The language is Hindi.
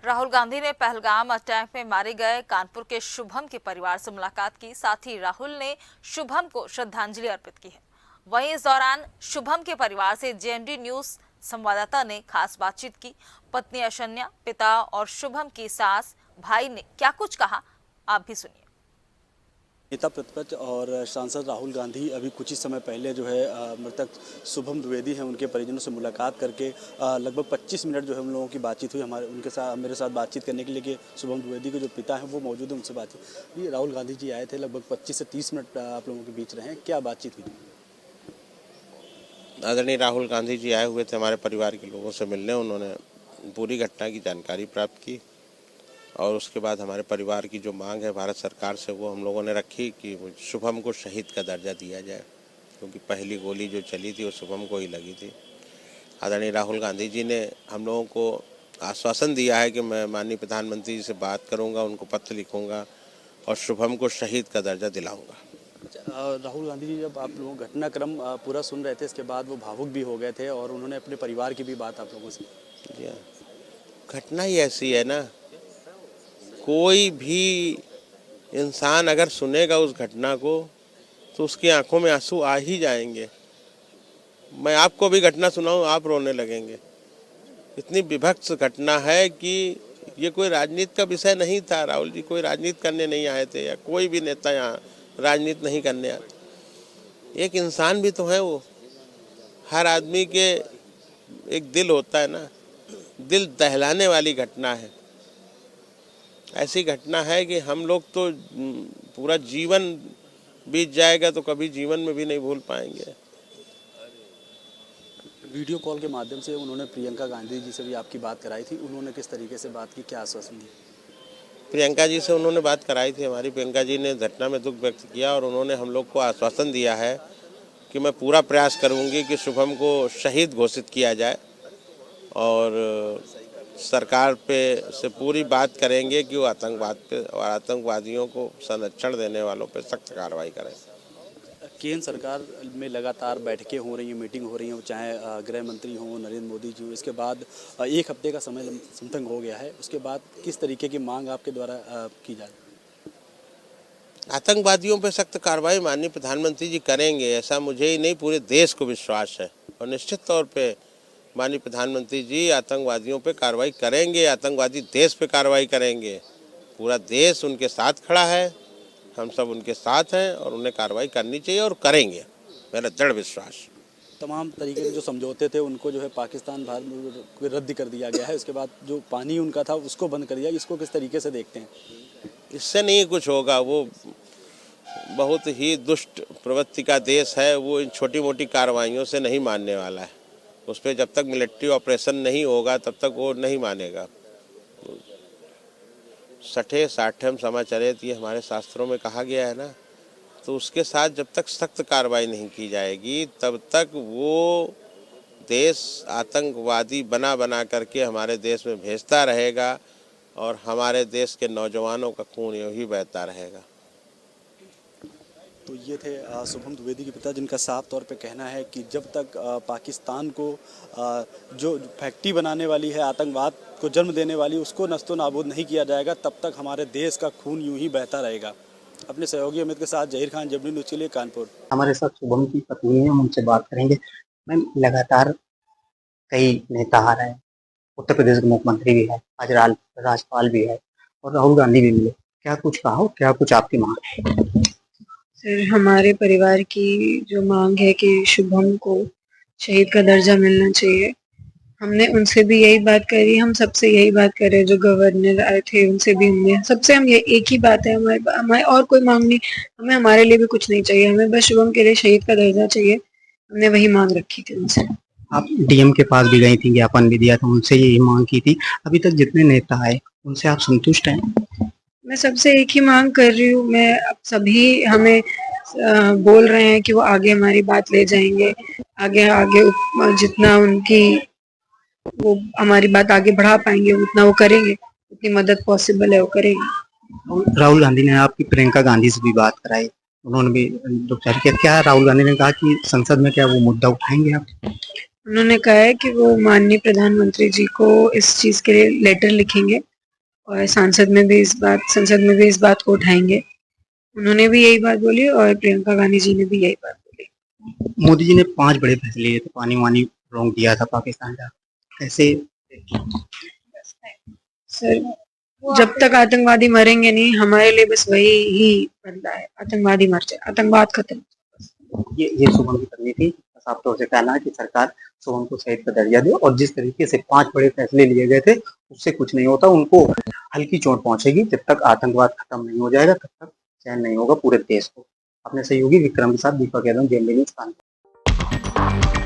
राहुल गांधी ने पहलगाम अटैक में मारे गए कानपुर के शुभम के परिवार से मुलाकात की। साथ ही राहुल ने शुभम को श्रद्धांजलि अर्पित की है। वहीं इस दौरान शुभम के परिवार से जेएमडी न्यूज संवाददाता ने खास बातचीत की। पत्नी अशन्या, पिता और शुभम की सास, भाई ने क्या कुछ कहा, आप भी सुनिए। नेता प्रतिपक्ष और सांसद राहुल गांधी अभी कुछ ही समय पहले जो है मृतक शुभम द्विवेदी हैं उनके परिजनों से मुलाकात करके लगभग 25 मिनट जो है उन लोगों की बातचीत हुई। उनके साथ मेरे साथ बातचीत करने के लिए कि शुभम द्विवेदी के जो पिता हैं वो मौजूद हैं, उनसे बातचीत। ये राहुल गांधी जी आए थे, लगभग 25 से 30 मिनट आप लोगों के बीच रहे, क्या बातचीत हुई? आदरणीय राहुल गांधी जी आए हुए थे हमारे परिवार के लोगों से मिलने। उन्होंने पूरी घटना की जानकारी प्राप्त की और उसके बाद हमारे परिवार की जो मांग है भारत सरकार से वो हम लोगों ने रखी कि शुभम को शहीद का दर्जा दिया जाए, क्योंकि पहली गोली जो चली थी वो शुभम को ही लगी थी। आदरणीय राहुल गांधी जी ने हम लोगों को आश्वासन दिया है कि मैं माननीय प्रधानमंत्री जी से बात करूंगा, उनको पत्र लिखूंगा और शुभम को शहीद का दर्जा दिलाऊंगा। राहुल गांधी जी जब आप लोगों घटनाक्रम पूरा सुन रहे थे, इसके बाद वो भावुक भी हो गए थे और उन्होंने अपने परिवार की भी बात आप लोगों से। जी हाँ, घटना ही ऐसी है ना, कोई भी इंसान अगर सुनेगा उस घटना को तो उसकी आंखों में आंसू आ ही जाएंगे। मैं आपको भी घटना सुनाऊं, आप रोने लगेंगे। इतनी विभत्स घटना है कि ये कोई राजनीति का विषय नहीं था। राहुल जी कोई राजनीति करने नहीं आए थे, या कोई भी नेता यहाँ राजनीति नहीं करने आते। एक इंसान भी तो है वो। हर आदमी के एक दिल होता है ना, दिल दहलाने वाली घटना है। ऐसी घटना है कि हम लोग तो पूरा जीवन बीत जाएगा तो कभी जीवन में भी नहीं भूल पाएंगे। वीडियो कॉल के माध्यम से उन्होंने प्रियंका गांधी जी से भी आपकी बात कराई थी, उन्होंने किस तरीके से बात की, क्या आश्वासन दिया? प्रियंका जी से उन्होंने बात कराई थी। हमारी प्रियंका जी ने घटना में दुख व्यक्त किया और उन्होंने हम लोग को आश्वासन दिया है कि मैं पूरा प्रयास करूंगी कि शुभम को शहीद घोषित किया जाए और सरकार पे से पूरी बात करेंगे कि वो आतंकवाद पे और आतंकवादियों को संरक्षण देने वालों पे सख्त कार्रवाई करें। केंद्र सरकार में लगातार बैठकें हो रही हैं, मीटिंग हो रही हैं, चाहे गृह मंत्री हों, नरेंद्र मोदी जी हों। इसके बाद एक हफ्ते का समय समथिंग हो गया है, उसके बाद किस तरीके की मांग आपके द्वारा की जाए? आतंकवादियों पे सख्त कार्रवाई माननीय प्रधानमंत्री जी करेंगे, ऐसा मुझे ही नहीं पूरे देश को विश्वास है। और निश्चित तौर पे माननीय प्रधानमंत्री जी आतंकवादियों पे कार्रवाई करेंगे, आतंकवादी देश पे कार्रवाई करेंगे। पूरा देश उनके साथ खड़ा है, हम सब उनके साथ हैं और उन्हें कार्रवाई करनी चाहिए और करेंगे, मेरा दृढ़ विश्वास। तमाम तरीके के जो समझौते थे उनको जो है पाकिस्तान भारत रद्द कर दिया गया है। उसके बाद जो पानी उनका था उसको बंद कर दिया। इसको किस तरीके से देखते हैं? इससे नहीं कुछ होगा। वो बहुत ही दुष्ट प्रवृत्ति का देश है, वो इन छोटी मोटी कार्रवाइयों से नहीं मानने वाला है। उस पर जब तक मिलिट्री ऑपरेशन नहीं होगा तब तक वो नहीं मानेगा। सठे साठम समाचरित ये हमारे शास्त्रों में कहा गया है ना, तो उसके साथ जब तक सख्त कार्रवाई नहीं की जाएगी तब तक वो देश आतंकवादी बना बना करके हमारे देश में भेजता रहेगा और हमारे देश के नौजवानों का खून यूं ही बहता रहेगा। तो ये थे शुभम द्विवेदी के पिता, जिनका साफ तौर पे कहना है कि जब तक पाकिस्तान को जो फैक्ट्री बनाने वाली है, आतंकवाद को जन्म देने वाली, उसको नस्तो नाबूद नहीं किया जाएगा, तब तक हमारे देश का खून यूं ही बहता रहेगा। अपने सहयोगी अमित के साथ जहीर खान, जेएमडी न्यूज़ के लिए, कानपुर। हमारे साथ शुभम की पत्नी है, हम उनसे बात करेंगे। मैम, लगातार कई नेता आ रहे हैं, उत्तर प्रदेश के मुख्यमंत्री भी है, आज राज्यपाल भी है और राहुल गांधी भी मिले। क्या कुछ कहा हो, क्या कुछ आपकी मांग है? सर, हमारे परिवार की जो मांग है कि शुभम को शहीद का दर्जा मिलना चाहिए। हमने उनसे भी यही बात करी, हम सबसे यही बात कर रहे हैं। जो गवर्नर आए थे उनसे भी हमने, सबसे हम ये एक ही बात है हमारे और कोई मांग नहीं। हमें हमारे लिए भी कुछ नहीं चाहिए, हमें बस शुभम के लिए शहीद का दर्जा चाहिए। हमने वही मांग रखी थी उनसे। आप डीएम के पास भी गई थी, ज्ञापन भी दिया था, उनसे यही मांग की थी। अभी तक जितने नेता आए उनसे आप संतुष्ट हैं? मैं सबसे एक ही मांग कर रही हूँ। मैं अब सभी हमें बोल रहे हैं कि वो आगे हमारी बात ले जाएंगे, आगे आगे जितना उनकी वो हमारी बात आगे बढ़ा पाएंगे उतना वो करेंगे, उतनी मदद पॉसिबल है वो करेंगे। राहुल गांधी ने आपकी प्रियंका गांधी से भी बात कराई, उन्होंने भी दुख जाहिर किया। क्या राहुल गांधी ने कहा कि संसद में क्या वो मुद्दा उठाएंगे आप? उन्होंने कहा है कि वो माननीय प्रधानमंत्री जी को इस चीज के लिए लेटर लिखेंगे और संसद में भी इस बात को उठाएंगे। उन्होंने भी यही बात बोली और प्रियंका गांधी जी ने भी यही बात बोली। मोदी जी ने 5 बड़े फैसले लिए थे, पानी वानी रोक दिया था पाकिस्तान का, कैसे? सर, जब तक आतंकवादी मरेंगे नहीं, हमारे लिए बस वही ही बदला है, आतंकवादी मर जाए, आतंकवाद खत्म। ये शुभम की पत्नी थी। साफ तौर से कहना है कि सरकार शुभम को शहीद का दर्जा दे, और जिस तरीके से 5 बड़े फैसले लिए गए थे उससे कुछ नहीं होता, उनको हल्की चोट पहुंचेगी। जब तक आतंकवाद खत्म नहीं हो जाएगा तब तक चैन नहीं होगा पूरे देश को। अपने सहयोगी विक्रम के साथ दीपक यादव, जेएमबी न्यूज़ कानपुर।